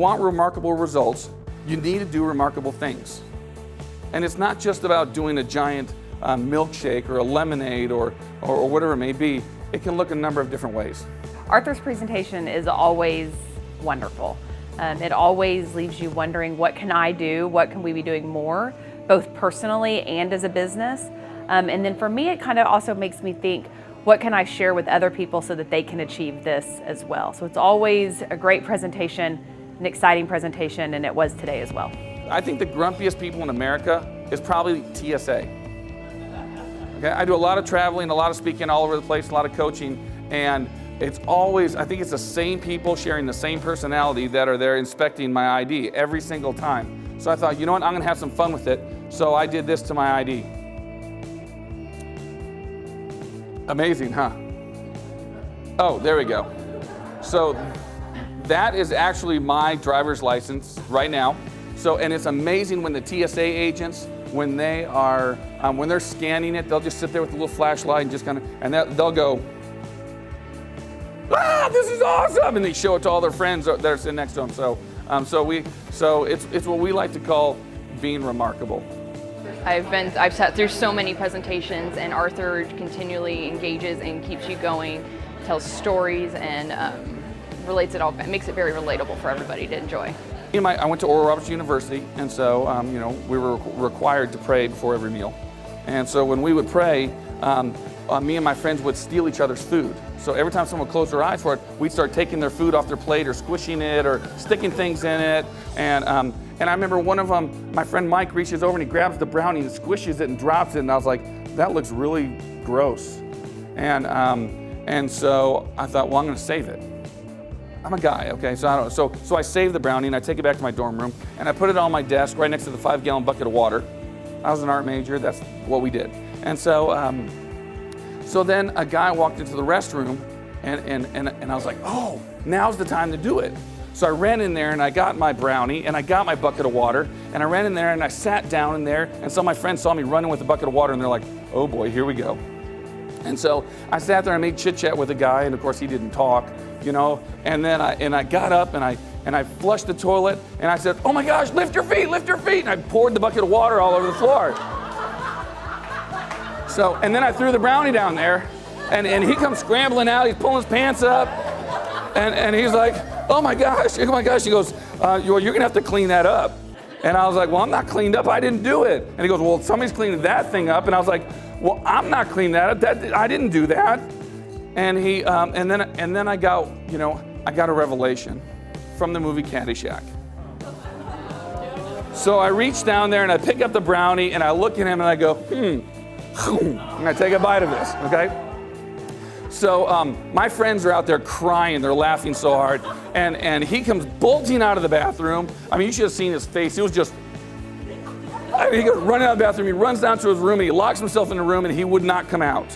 want remarkable results, you need to do remarkable things. And it's not just about doing a giant milkshake or a lemonade or whatever it may be. It can look a number of different ways. Arthur's presentation is always wonderful. It always leaves you wondering, what can I do? What can we be doing more, both personally and as a business? And then for me, it kind of also makes me think, what can I share with other people so that they can achieve this as well? So it's always a great presentation, an exciting presentation, and it was today as well. I think the grumpiest people in America is probably TSA. Okay, I do a lot of traveling, a lot of speaking all over the place, a lot of coaching, and it's always, I think it's the same people sharing the same personality that are there inspecting my ID every single time. So I thought, you know what, I'm gonna have some fun with it. So I did this to my ID. Amazing, huh? Oh, there we go. So that is actually my driver's license right now. So, and it's amazing when the TSA agents, when they are, when they're scanning it, they'll just sit there with a little flashlight and just kind of, and they'll go, ah, this is awesome, and they show it to all their friends that are sitting next to them. So it's what we like to call being remarkable. I've sat through so many presentations, and Arthur continually engages and keeps you going, tells stories, and relates it all, makes it very relatable for everybody to enjoy. I went to Oral Roberts University, and so you know, we were required to pray before every meal. And so when we would pray, me and my friends would steal each other's food. So every time someone would close their eyes for it, we'd start taking their food off their plate or squishing it or sticking things in it. And I remember one of them, my friend Mike reaches over and he grabs the brownie and squishes it and drops it, and I was like, that looks really gross. And so I thought, well, I'm gonna save it. I'm a guy, okay, so I save the brownie and I take it back to my dorm room and I put it on my desk right next to the 5-gallon bucket of water. I was an art major, that's what we did. And so then a guy walked into the restroom and I was like, oh, now's the time to do it. So I ran in there and I got my brownie and I got my bucket of water and I ran in there and I sat down in there, and some of my friends saw me running with a bucket of water and they're like, oh boy, here we go. And so I sat there and made chit chat with the guy, and of course he didn't talk, you know, and then I got up and I flushed the toilet and I said, oh my gosh, lift your feet, and I poured the bucket of water all over the floor. So, and then I threw the brownie down there, and he comes scrambling out, he's pulling his pants up, and he's like, oh my gosh, he goes, you're gonna have to clean that up. And I was like, well, I'm not cleaned up, I didn't do it. And he goes, well, somebody's cleaning that thing up. And I was like, well, I'm not cleaning that up, I didn't do that. And he, and then I got, you know, I got a revelation from the movie Caddyshack. So I reach down there and I pick up the brownie and I look at him and I go, and I take a bite of this, okay? So my friends are out there crying, they're laughing so hard, and he comes bolting out of the bathroom. I mean, you should have seen his face. It was just, he goes running out of the bathroom, he runs down to his room, and he locks himself in the room, and he would not come out.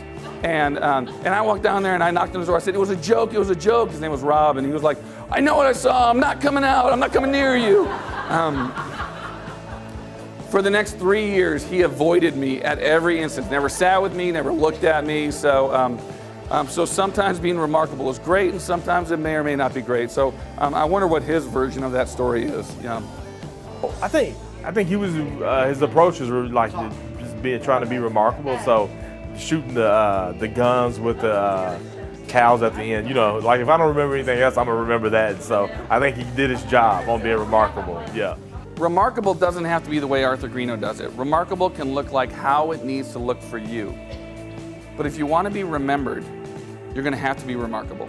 And I walked down there and I knocked on his door. I said, it was a joke. His name was Rob, and he was like, I know what I saw, I'm not coming out, I'm not coming near you. For the next 3 years, he avoided me at every instance, never sat with me, never looked at me. So sometimes being remarkable is great, and sometimes it may or may not be great. So I wonder what his version of that story is. Yeah. I think he was his approach is really like just trying to be remarkable. So shooting the guns with the cows at the end. You know, like if I don't remember anything else, I'm gonna remember that. So I think he did his job on being remarkable. Yeah. Remarkable doesn't have to be the way Arthur Greeno does it. Remarkable can look like how it needs to look for you. But if you want to be remembered, you're going to have to be remarkable.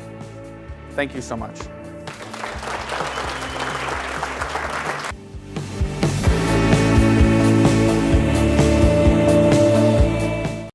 Thank you so much.